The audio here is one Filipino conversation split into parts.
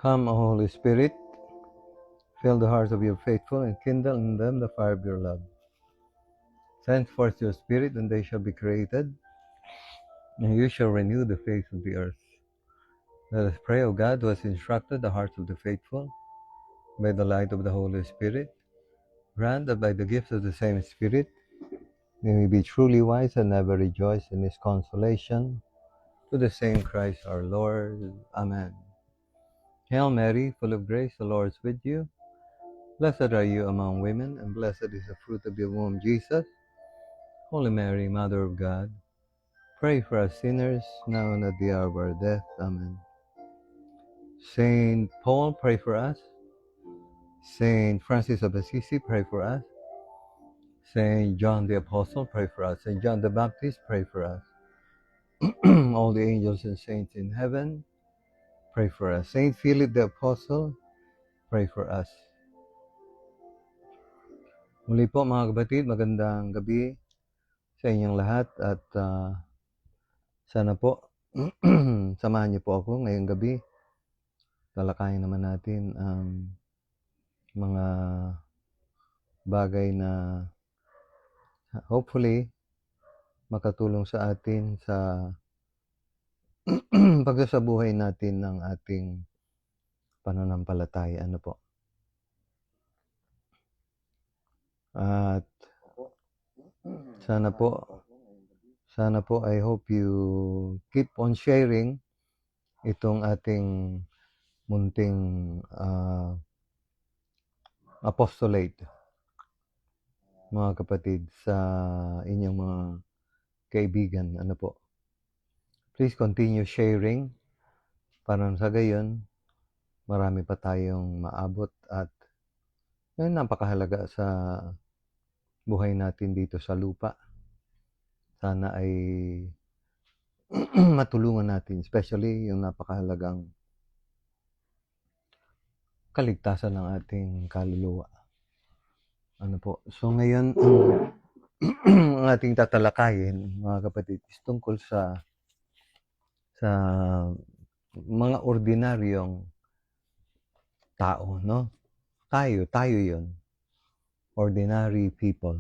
Come, O Holy Spirit, fill the hearts of your faithful and kindle in them the fire of your love. Send forth your Spirit, and they shall be created, and you shall renew the face of the earth. Let us pray, O God, who has instructed the hearts of the faithful by the light of the Holy Spirit. Grant that by the gifts of the same Spirit, we may be truly wise and ever rejoice in His consolation. To the same Christ our Lord. Amen. Hail Mary, full of grace, the Lord is with you. Blessed are you among women, and blessed is the fruit of your womb, Jesus. Holy Mary, Mother of God, pray for us sinners, now and at the hour of our death. Amen. Saint Paul, pray for us. Saint Francis of Assisi, pray for us. Saint John the Apostle, pray for us. Saint John the Baptist, pray for us. All the angels and saints in heaven, pray for us. Saint Philip the Apostle, pray for us. Muli po mga kapatid, magandang gabi sa inyong lahat at sana po samahan niyo po ako ngayong gabi. Talakayin naman natin ang mga bagay na hopefully makatulong sa atin sa pagsasabuhay natin ng ating pananampalataya. Ano po? At sana po I hope you keep on sharing itong ating munting apostolate, mga kapatid, sa inyong mga kaibigan. Ano po? Please continue sharing para sa gayon marami pa tayong maabot at yun, napakahalaga sa buhay natin dito sa lupa. Sana ay matulungan natin, especially yung napakahalagang kaligtasan ng ating kaluluwa. Ano po? So ngayon, ang ating tatalakayin, mga kapatid, is tungkol sa mga ordinaryong tao, no? Tayo yun. Ordinary people.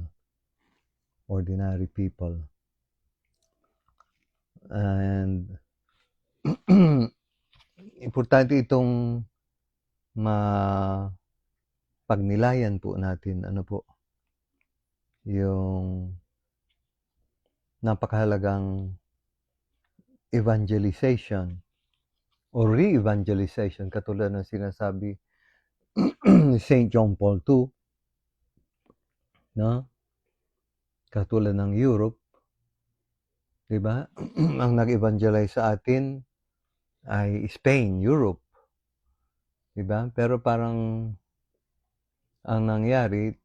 And importante itong pagnilayan po natin, ano po, yung napakahalagang evangelization o re-evangelization, katulad ng sinasabi ni St. John Paul II, no? Katulad ng Europe, di ba? Ang nag-evangelize sa atin ay Spain, Europe, di ba? Pero parang ang nangyari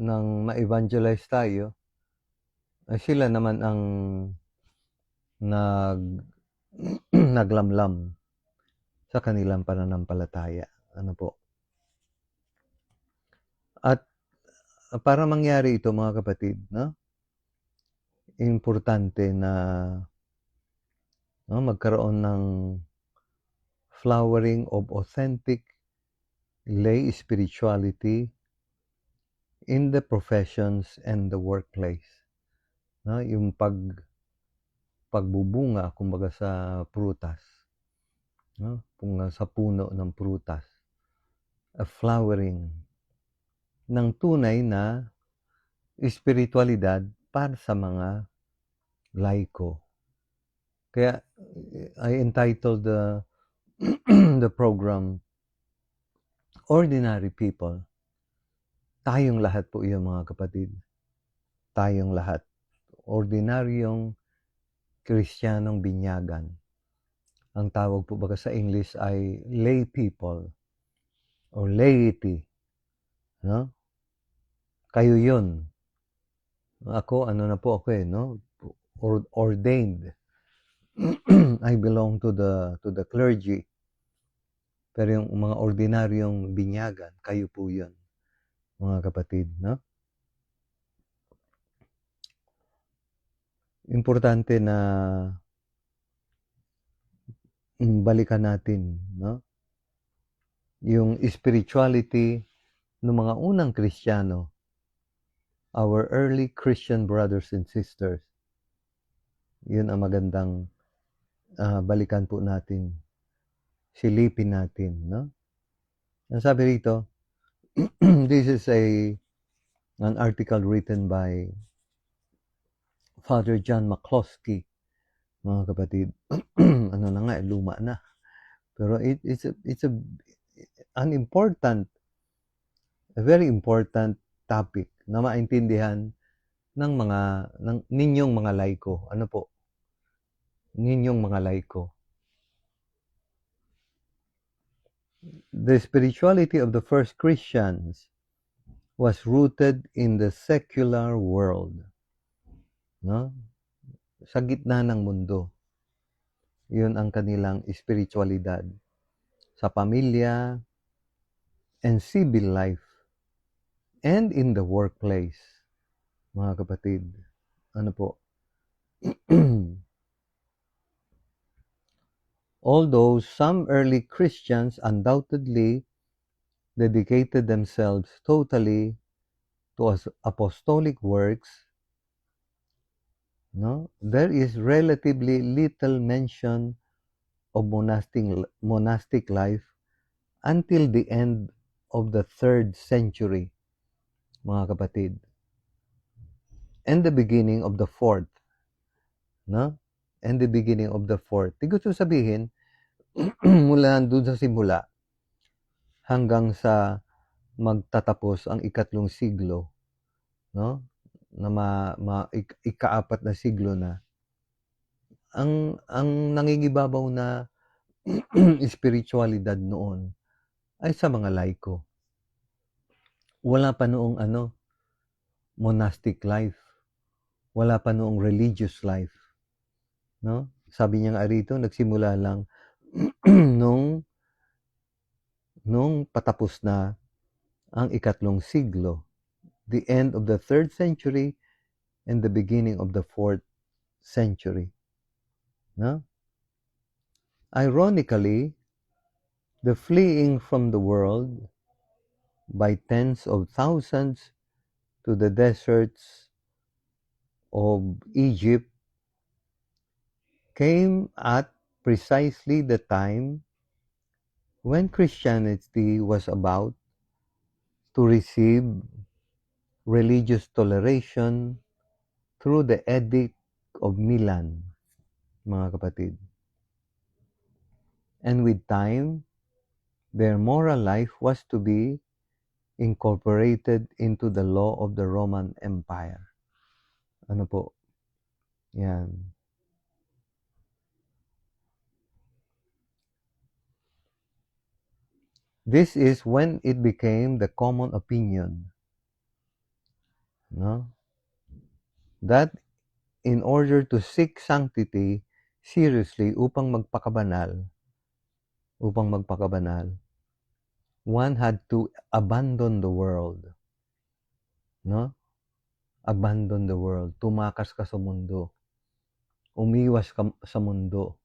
nang ma-evangelize tayo, ay sila naman ang naglamlam sa kanilang pananampalataya. Ano po? At para mangyari ito, mga kapatid, no? Importante na magkaroon ng flowering of authentic lay spirituality in the professions and the workplace. No? Yung pagbubunga, kumbaga, sa prutas. No? Sa puno ng prutas. A flowering ng tunay na espiritualidad para sa mga laiko. Kaya I entitled the program Ordinary People. Tayong lahat po yun, mga kapatid. Tayong lahat. Ordinaryong Kristiyanong binyagan. Ang tawag po baga sa English ay lay people or laity. No? Kayo yun. Ako, ano na po ako no? Ordained. I belong to the clergy. Pero yung mga ordinaryong binyagan, kayo po yun, mga kapatid, no? Importante na balikan natin, no? yung spirituality ng mga unang Kristiyano, our early Christian brothers and sisters. Yun ang magandang balikan po natin, silipin natin, no? Ang sabi rito, this is an article written by Father John McCloskey, mga kapatid. Ano na nga, luma na. Pero it's an important, a very important topic na maintindihan ng ninyong mga laiko. Ano po? Ninyong mga laiko. The spirituality of the first Christians was rooted in the secular world. No? Sa gitna ng mundo. Yun ang kanilang spiritualidad. Sa pamilya and civil life and in the workplace. Mga kapatid. Ano po? Although some early Christians undoubtedly dedicated themselves totally to apostolic works, no, there is relatively little mention of monastic life until the end of the 3rd century, mga kapatid, and the beginning of the 4th, no? And the beginning of the 4th. Gusto sabihin, mula doon sa simula hanggang sa magtatapos ang 4th siglo, no? Na ika-4 na siglo na. Ang nangingibabaw na spiritualidad noon ay sa mga laiko. Wala pa noong monastic life. Wala pa noong religious life. No? Sabi niya nga rito, nagsimula lang nung patapos na ang 4th siglo, the end of the 3rd century and the beginning of the 4th century. No? Ironically, the fleeing from the world by tens of thousands to the deserts of Egypt came at precisely the time when Christianity was about to receive religious toleration through the Edict of Milan, mga kapatid. And with time, their moral life was to be incorporated into the law of the Roman Empire. Ano po? Yan. This is when it became the common opinion, no, that in order to seek sanctity seriously upang magpakabanal, one had to abandon the world. No? Abandon the world. Tumakas ka sa mundo. Umiwas ka sa mundo,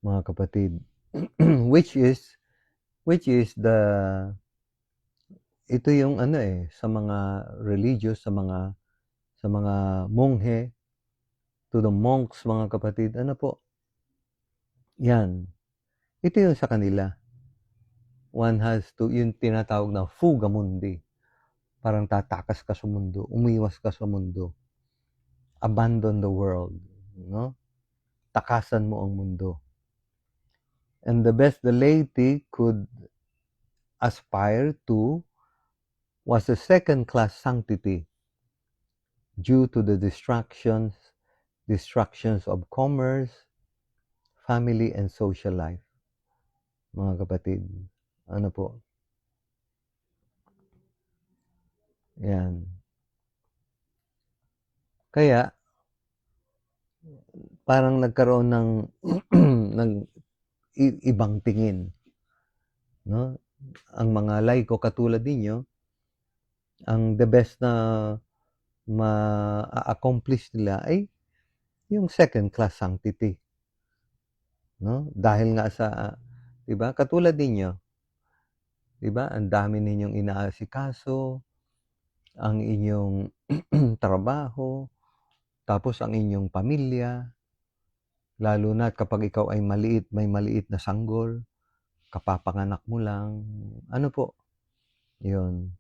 mga kapatid. which is ito yung sa mga religious, sa mga monghe, to the monks, mga kapatid. Ano po? Yan. Ito yung sa kanila. One has to, yung tinatawag na fuga mundi. Parang tatakas ka sa mundo, umiwas ka sa mundo. Abandon the world, no? Takasan mo ang mundo. And the best the laity could aspire to was a second-class sanctity due to the distractions of commerce, family, and social life. Mga kapatid, ano po? Yan. Kaya, parang nagkaroon ng ibang tingin, no? Ang mga laiko katulad ninyo, ang the best na ma-accomplish nila ay yung second class sanctity, no? Dahil nga sa, 'di ba? Katulad ninyo, 'Di ba? Ang dami ninyong inaasikaso, ang inyong trabaho, tapos ang inyong pamilya, lalo na kapag ikaw ay may maliit na sanggol, kapapanganak mo lang, ano po, 'yun.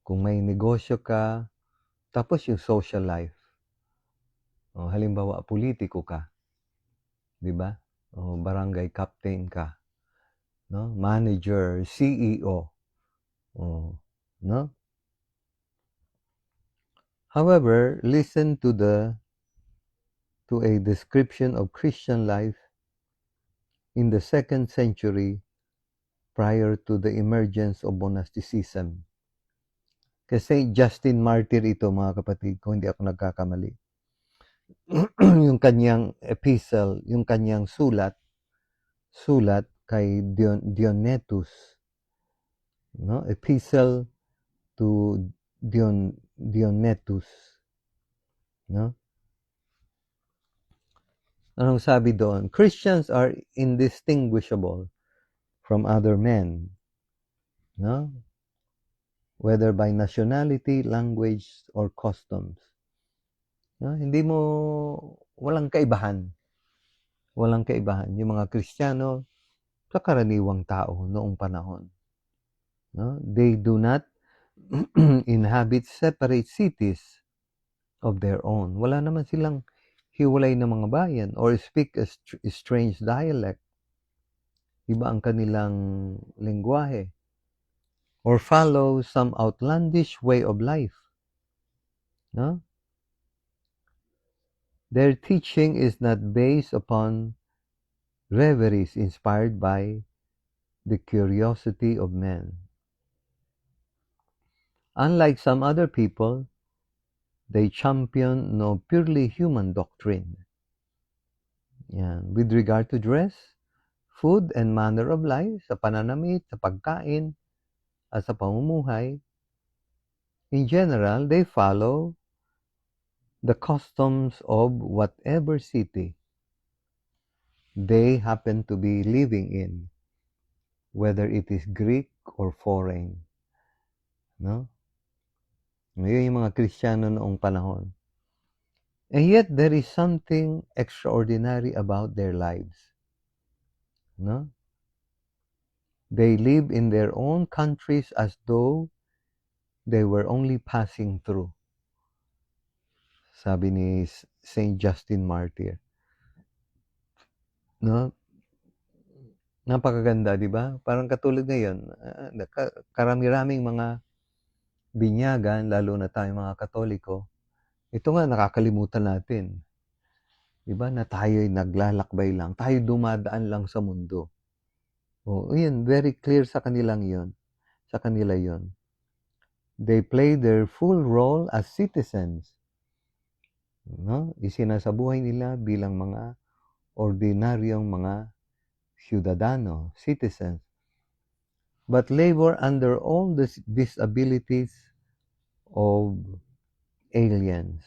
Kung may negosyo ka, tapos yung social life. Halimbawa pulitiko ka, 'di ba? Barangay captain ka, 'no? Manager, CEO, oh, 'no? However, listen to a description of Christian life in the 2nd century prior to the emergence of monasticism. Kasi Justin Martyr ito, mga kapatid, kung hindi ako nagkakamali. Yung kanyang epistle, yung kanyang sulat kay Dionysius, no? Epistle to Dionysius, no? Anong sabi doon? Christians are indistinguishable from other men, no? Whether by nationality, language, or customs. No? Walang kaibahan. Walang kaibahan. Yung mga Kristiyano sa karaniwang tao noong panahon. No? They do not inhabit separate cities of their own. Wala naman silang hiwalay na mga bayan or speak a strange dialect. Iba ang kanilang lengguwahe. Or follow some outlandish way of life. No? Their teaching is not based upon reveries inspired by the curiosity of men. Unlike some other people, they champion no purely human doctrine. Yan. With regard to dress, food, and manner of life, sa pananamit, sa pagkain, at sa pamumuhay, in general, they follow the customs of whatever city they happen to be living in, whether it is Greek or foreign. No? Ngayon yung mga Kristiyano noong panahon. And yet, there is something extraordinary about their lives. No? They live in their own countries as though they were only passing through. Sabi ni Saint Justin Martyr. No? Napakaganda, di ba? Parang katulad ngayon, karami-raming mga binyagan, lalo na tayo mga Katoliko. Ito nga, nakakalimutan natin. Di ba? Na tayo'y naglalakbay lang. Tayo dumadaan lang sa mundo. Yun, very clear sa kanilang yun. Sa kanila yun. They play their full role as citizens. No? Isinasabuhay nila bilang mga ordinaryong mga ciudadano, citizens. But labor under all the disabilities of aliens.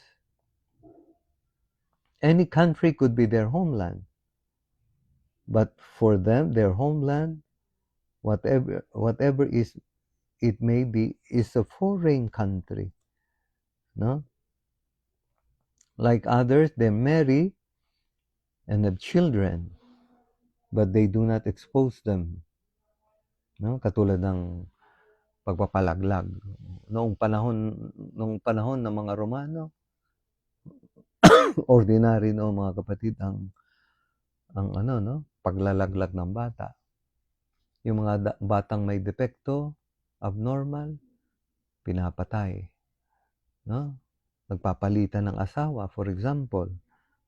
Any country could be their homeland. But for them, their homeland, whatever it may be, is a foreign country. No? Like others, they marry and have children, but they do not expose them. No? Katulad ng pagpapalaglag. Noong panahon ng mga Romano, ordinary no mga kapatid ang paglalaglag ng bata. Yung mga batang may depekto, abnormal, pinapatay. No? Nagpapalitan ng asawa, for example,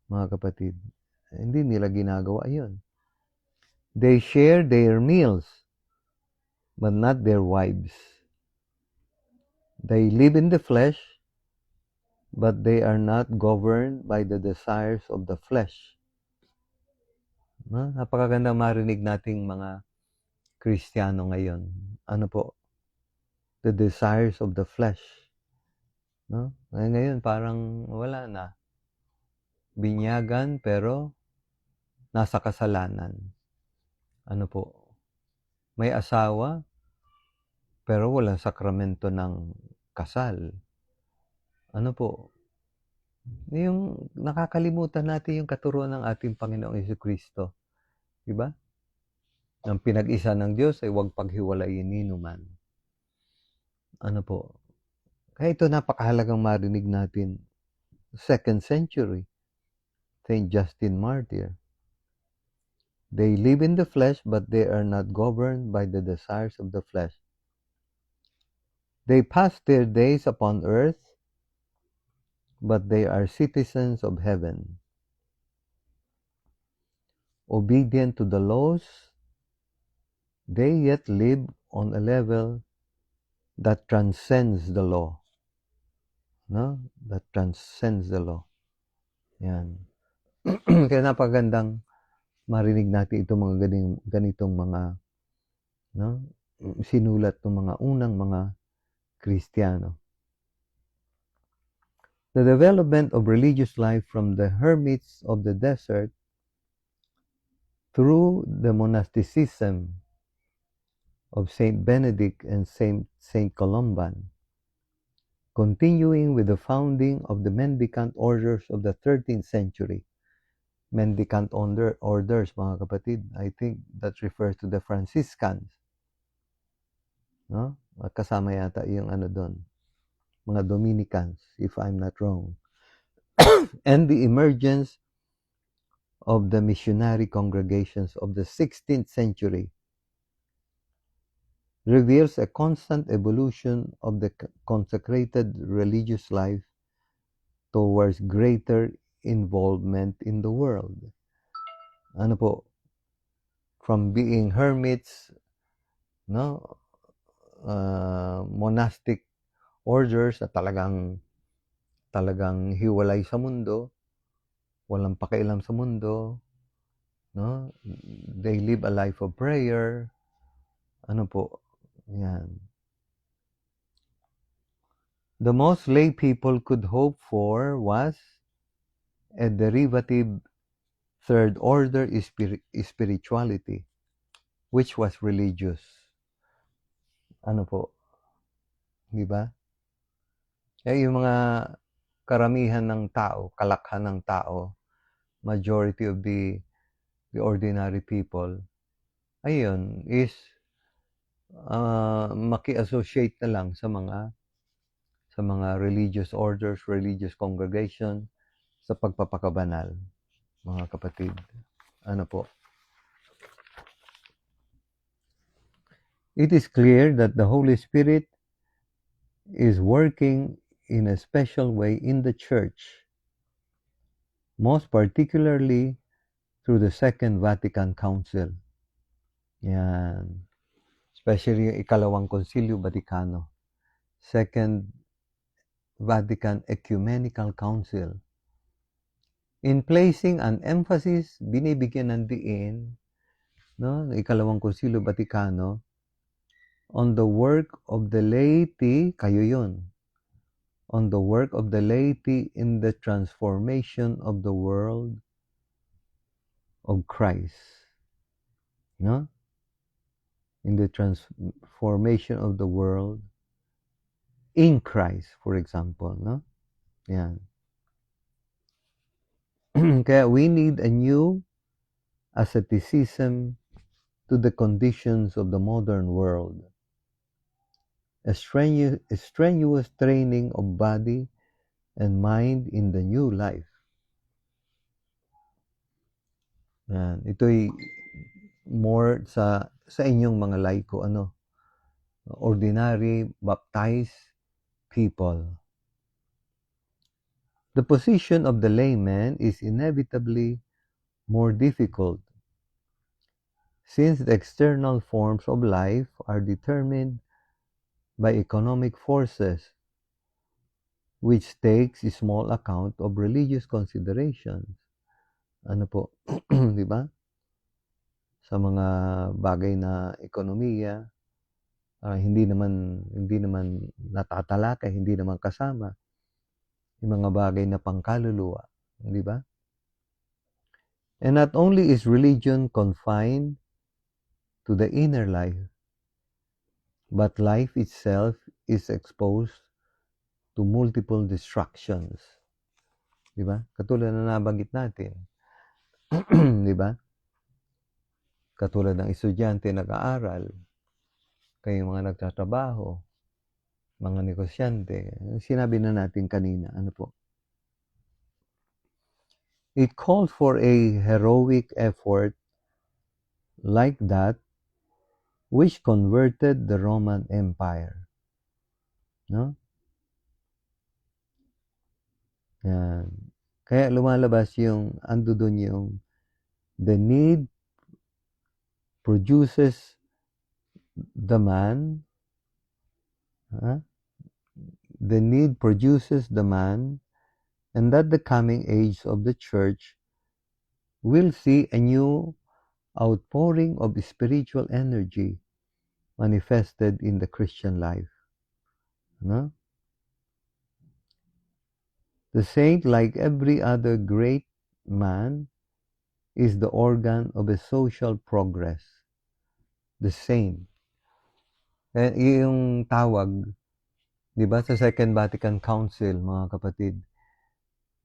mga kapatid. Hindi nila ginagawa yun. They share their meals, but not their wives. They live in the flesh, but they are not governed by the desires of the flesh. No? Napakaganda marinig nating mga Kristiyano ngayon. Ano po? The desires of the flesh. No? Ngayon parang wala na. Binyagan pero nasa kasalanan. Ano po? May asawa pero walang sakramento ng kasal. Ano po? Yung nakakalimutan natin yung katuruan ng ating Panginoong Jesucristo, 'di ba? Ang pinag-isa ng Diyos ay huwag paghiwalayin ninuman. Ano po? Kaya ito napakahalagang marinig natin. 2nd century, Saint Justin Martyr. They live in the flesh, but they are not governed by the desires of the flesh. They pass their days upon earth, but they are citizens of heaven. Obedient to the laws, they yet live on a level that transcends the law. No? That transcends the law. Yan. Kaya napagandang marinig natin itong mga ganitong mga sinulat ng mga unang mga Kristiyano. The development of religious life from the hermits of the desert through the monasticism of Saint Benedict and Saint Columban, continuing with the founding of the mendicant orders of the 13th century. Mendicant orders, mga kapatid, I think that refers to the Franciscans. No? Kasama yata yung doon, mga Dominicans, if I'm not wrong. And the emergence of the missionary congregations of the 16th century reveals a constant evolution of the consecrated religious life towards greater involvement in the world. Ano po? From being hermits, no? Monastic orders na talagang hiwalay sa mundo, walang pakialam sa mundo, no? They live a life of prayer. Ano po? Yan. The most lay people could hope for was a derivative third order spirituality, which was religious. Ano po? Di ba? Kaya yung mga karamihan ng tao, kalakhan ng tao, majority of the ordinary people, ayun, is maki-associate na lang sa mga religious orders, religious congregation, sa pagpapakabanal, mga kapatid. Ano po? It is clear that the Holy Spirit is working in a special way in the church, most particularly through the Second Vatican Council. Yan. Especially yung ikalawang Konsilyo Vaticano. Second Vatican Ecumenical Council. In placing an emphasis, binibigyan ng diin, no, ikalawang Konsilyo Vaticano, on the work of the laity, kayo yun, on the work of the laity in the transformation of the world of Christ. No? In the transformation of the world in Christ, for example. No? Yan. Kaya we need a new asceticism to the conditions of the modern world. A strenuous training of body and mind in the new life. Yan. Ito'y more sa inyong mga laiko, ordinary baptized people. The position of the layman is inevitably more difficult since the external forms of life are determined by economic forces, which takes small account of religious considerations. Ano po? Di ba? Sa mga bagay na ekonomiya, hindi naman natatalakay, hindi naman kasama yung mga bagay na pangkaluluwa, di ba? And not only is religion confined to the inner life, but life itself is exposed to multiple distractions. Di ba? Katulad na nabanggit natin. Di ba? Katulad ng estudyante nag-aaral, kayong mga nagtatrabaho, mga negosyante. Sinabi na natin kanina, ano po? It called for a heroic effort like that which converted the Roman Empire. No? Yan. Kaya lumalabas yung, ando doon yung, the need produces the man, the need produces the man, and that the coming age of the church will see a new outpouring of spiritual energy manifested in the Christian life. No? The saint, like every other great man, is the organ of a social progress. The saint. Yung tawag, di ba, sa Second Vatican Council, mga kapatid,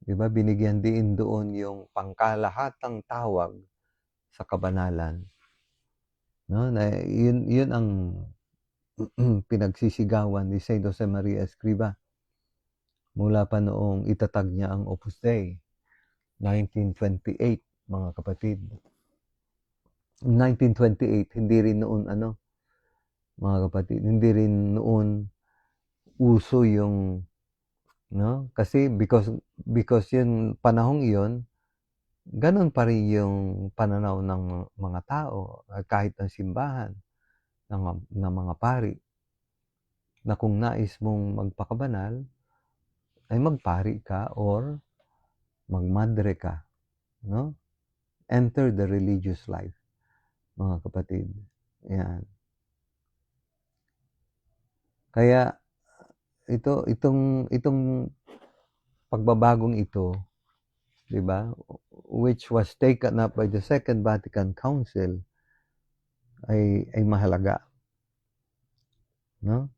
di ba, binigyan din doon yung pangkalahatang tawag sa kabanalan. No? Na, yun ang pinagsisigawan ni Saint Josemaria Escriva mula pa noong itatag niya ang Opus Dei, 1928, mga kapatid. 1928, hindi rin noon mga kapatid, hindi rin noon uso yung, no? Kasi because yung panahong iyon, ganun pa rin yung pananaw ng mga tao, kahit ng simbahan, ng mga pari, na kung nais mong magpakabanal, ay magpari ka or magmadre ka, no? Enter the religious life, mga kapatid. Yan. Kaya itong pagbabagong ito, di ba, which was taken up by the Second Vatican Council, ay mahalaga, no?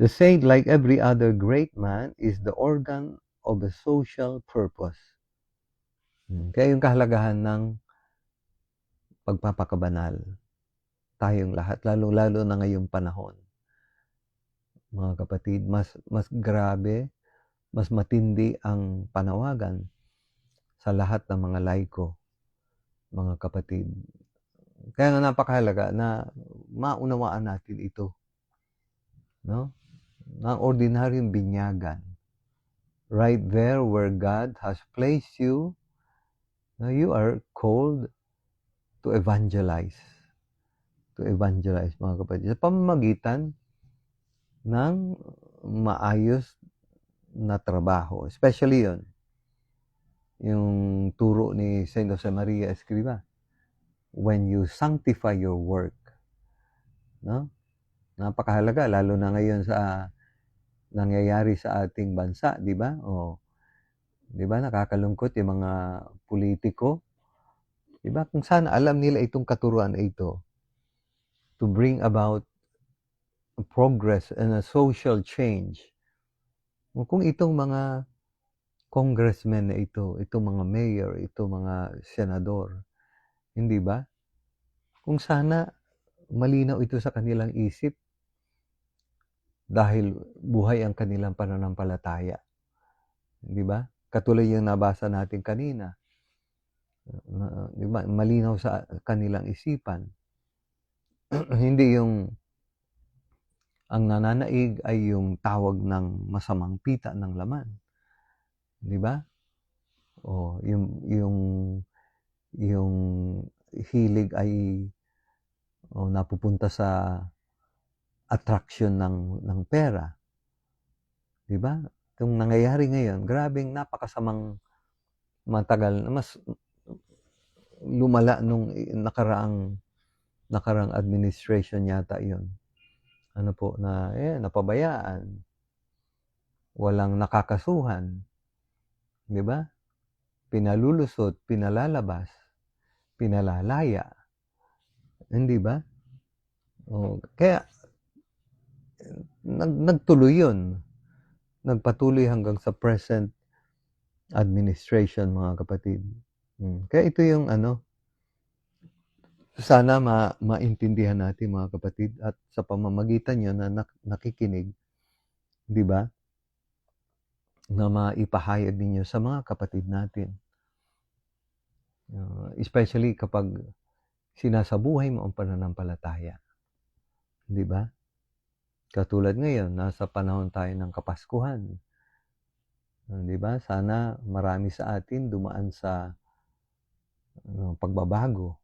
The saint, like every other great man, is the organ of a social purpose. Kaya yung kahalagahan ng pagpapakabanal, tayong lahat, lalo na ngayong panahon, mga kapatid, mas grabe, mas matindi ang panawagan sa lahat ng mga laiko, mga kapatid. Kaya nga napakahalaga na maunawaan natin ito, no? Ng ordinaryong binyagan, right there where God has placed you, now you are called to evangelize, mga kapatid, sa pamamagitan ng maayos na trabaho. Especially yung turo ni Saint Josemaria Escriva, when you sanctify your work, no? Napakahalaga, lalo na ngayon sa nangyayari sa ating bansa, di ba? Di ba, nakakalungkot yung mga politiko, di ba? Kung sana alam nila itong katuruan ito, to bring about progress and a social change. Kung itong mga congressmen na itong mga mayor, itong mga senador, hindi ba? Kung sana malinaw ito sa kanilang isip, dahil buhay ang kanilang pananampalataya. Di ba? Katulad yung nabasa natin kanina. Di ba? Malinaw sa kanilang isipan. Hindi yung ang nananaig ay yung tawag ng masamang pita ng laman. Di ba? O yung hilig ay napupunta sa attraction ng pera. Di ba? Itong nangyayari ngayon, grabing napakasamang matagal, mas lumala nung nakaraang administration yata yon. Ano po, na napabayaan, walang nakakasuhan, di ba? Pinalulusot, pinalalabas, pinalalaya, Hindi ba? Kaya nagtuloy yun. Nagpatuloy hanggang sa present administration, mga kapatid. Kaya ito yung sana maintindihan natin, mga kapatid, at sa pamamagitan nyo na nakikinig, di ba, na maipahayag ninyo sa mga kapatid natin. Especially kapag sinasabuhay mo ang pananampalataya. Di ba? Katulad ngayon, nasa panahon tayo ng Kapaskuhan. Di ba? Sana marami sa atin dumaan sa pagbabago.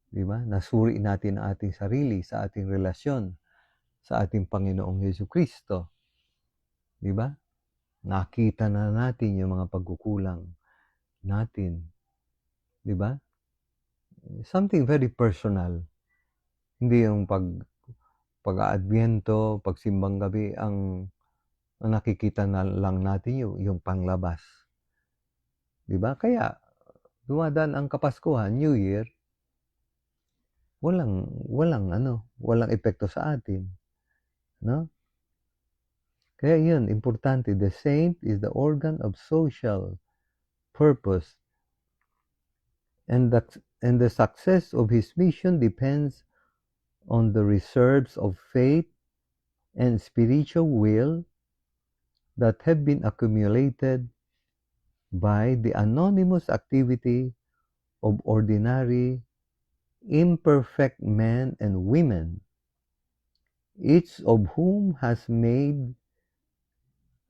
Di ba? Nasuri natin ang ating sarili sa ating relasyon sa ating Panginoong Jesucristo. Di ba? Nakita na natin yung mga pagkukulang natin. Di ba? Something very personal. Hindi yung pag-aadbyento, pagsimbang gabi, ang nakikita na lang natin yung panglabas. Di ba? Kaya dumadaan ang Kapaskuhan, New Year, walang epekto sa atin, no? Kaya yun, importante. The saint is the organ of social purpose, and the success of his mission depends on the reserves of faith and spiritual will that have been accumulated by the anonymous activity of ordinary, imperfect men and women, each of whom has made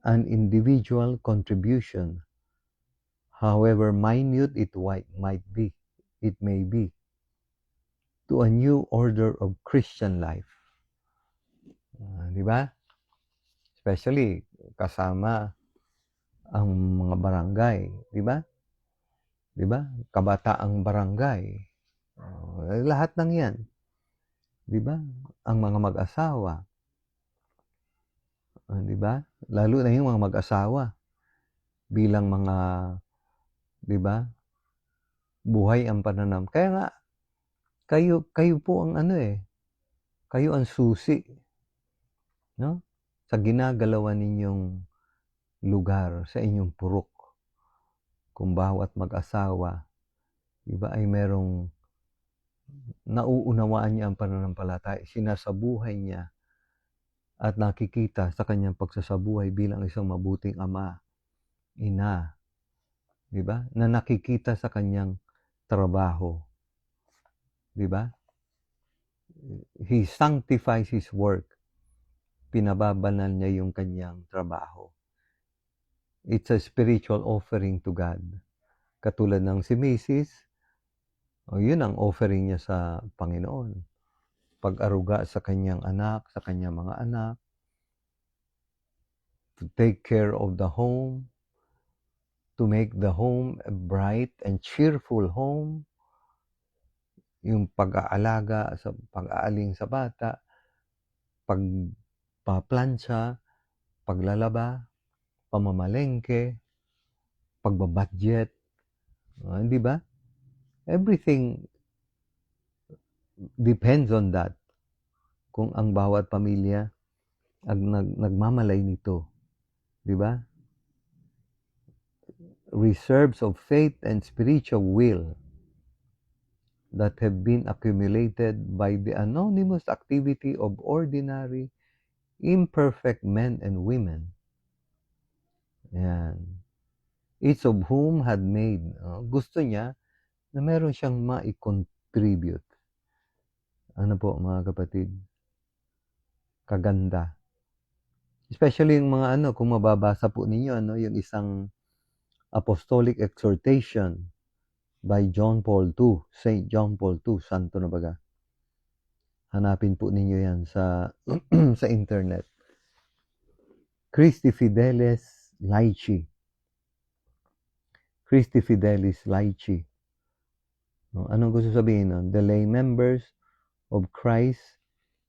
an individual contribution, however minute it may be, to a new order of Christian life. Di ba? Especially kasama ang mga barangay, di ba? Di ba? Kabataang barangay. Lahat ng yan. Di ba? Ang mga mag-asawa. Di ba? Lalo na yung mga mag-asawa bilang mga, di ba, buhay ang pananam. Kaya nga, kayo po ang kayo ang susi, no? Sa ginagalawan ninyong lugar, sa inyong purok. Kung bawat mag-asawa, di ba, ay merong nauunawaan niya ang pananampalataya, sinasabuhay niya, at nakikita sa kanyang pagsasabuhay bilang isang mabuting ama, ina, di ba? Na nakikita sa kanyang trabaho, di ba? He sanctifies his work. Pinababanal niya yung kanyang trabaho. It's a spiritual offering to God. Katulad ng si Mrs., yun ang offering niya sa Panginoon. Pag-aruga sa kanyang anak, sa kanyang mga anak, to take care of the home, to make the home a bright and cheerful home, yung pag-aalaga, pag-aaling sa bata, pagpaplansya, paglalaba, pamamalengke, pagbabudget, hindi ba? Everything depends on that. Kung ang bawat pamilya nagmamalay nito, di ba? Reserves of faith and spiritual will that have been accumulated by the anonymous activity of ordinary, imperfect men and women. Yan. Each of whom had made, gusto niya na meron siyang ma-contribute. Ano po, mga kapatid? Kaganda. Especially yung mga kung mababasa po ninyo, yung isang apostolic exhortation by John Paul II, Saint John Paul II, santo na baga. Hanapin po ninyo yan sa sa internet. Christi Fidelis Laici. Christi Fidelis Laici. Anong gusto sabihin nun? The lay members of Christ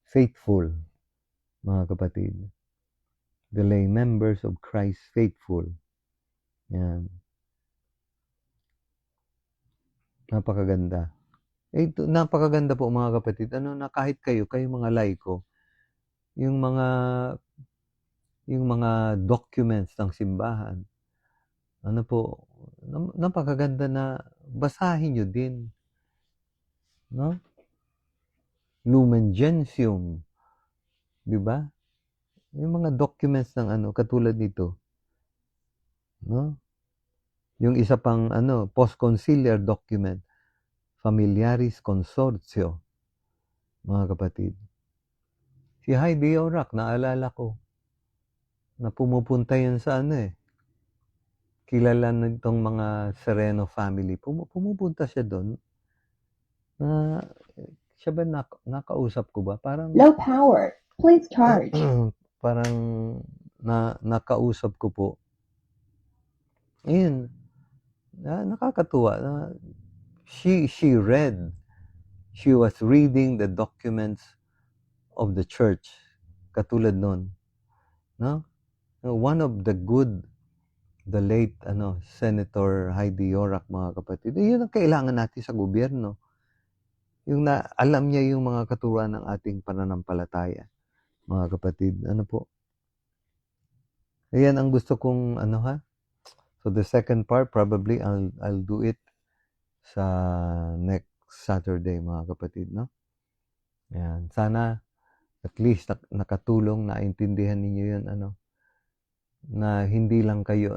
faithful, mga kapatid. The lay members of Christ faithful. Yan. Napakaganda. Ito, napakaganda po mga kapatid, na kahit kayo mga laiko, yung mga documents ng simbahan, po, napakaganda na basahin nyo din, no? Lumen Gentium, di ba? Yung mga documents ng katulad nito, no? Yung isa pang post-conciliar document, Familiaris Consortio, mga kapatid. Si Heidi Orak, naalala ko, na pumupunta yun sa kilala nitong mga Sereno family. Pumupunta siya doon. Siya ba nakausap ko ba? Parang Low power. Please charge. parang nakausap ko po. Ayun. Nakakatuwa. She read. She was reading the documents of the church. Katulad nun. No? One of the late Senator Heidi Yorak, mga kapatid. Yun ang kailangan natin sa gobyerno. Yung alam niya yung mga katuruan ng ating pananampalataya, mga kapatid. Po? Ayan ang gusto kong So the second part, probably I'll do it sa next Saturday, mga kapatid, no? Ayan. Sana at least nakatulong, naintindihan ninyo yun, na hindi lang kayo,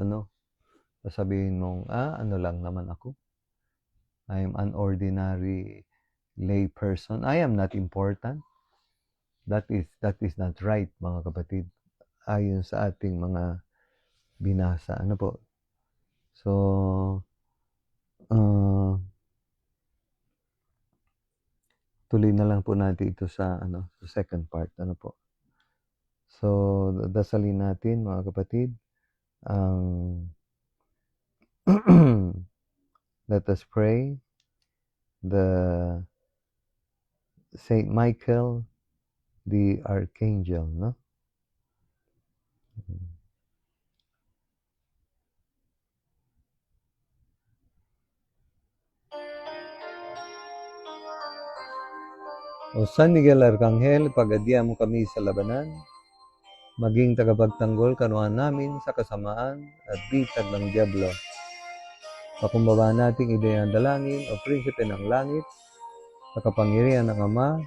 sasabihin mong, lang naman ako. I am an ordinary lay person. I am not important. That is not right, mga kapatid. Ayon sa ating mga binasa. Po? So, tuloy na lang po natin ito sa sa second part. Po? So, dasalin natin, mga kapatid, let us pray the Saint Michael the Archangel, no? O San Miguel Arcangel, pag-adya mo kami sa labanan, maging tagapagtanggol kanuhan namin sa kasamaan at bitag ng Diablo. Pakumbaba nating ideyang dalangin o prinsipe ng langit, sa kapangyarihan ng Ama,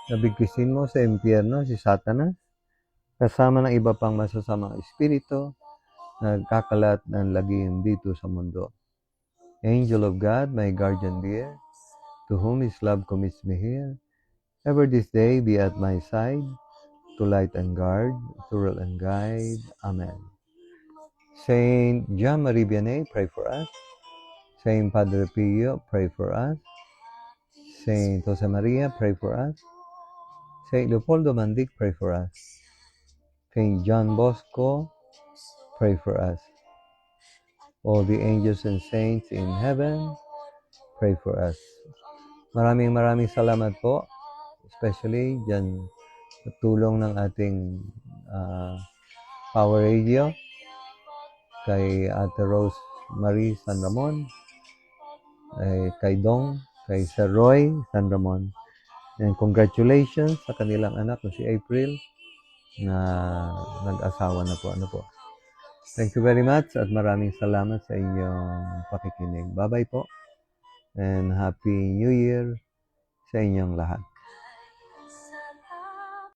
nabigkisin mo sa impyerno si Satanas, kasama ng iba pang masasamang espiritu, na nagkakalat ng lagim dito sa mundo. Angel of God, my guardian dear, to whom His love commits me here, ever this day be at my side, to light and guard, to rule and guide. Amen. Saint John Marie Vianney, pray for us. Saint Padre Pio, pray for us. Saint Jose Maria, pray for us. Saint Leopoldo Mandic, pray for us. Saint John Bosco, pray for us. All the angels and saints in heaven, pray for us. Maraming salamat po, especially dyan sa tulong ng ating Power Radio, kay Ate Rose Marie San Ramon, kay Dong, kay Sir Roy San Ramon. And congratulations sa kanilang anak na si April na nag-asawa na po. Po. Thank you very much at maraming salamat sa inyong pakikinig. Bye-bye po and Happy New Year sa inyong lahat.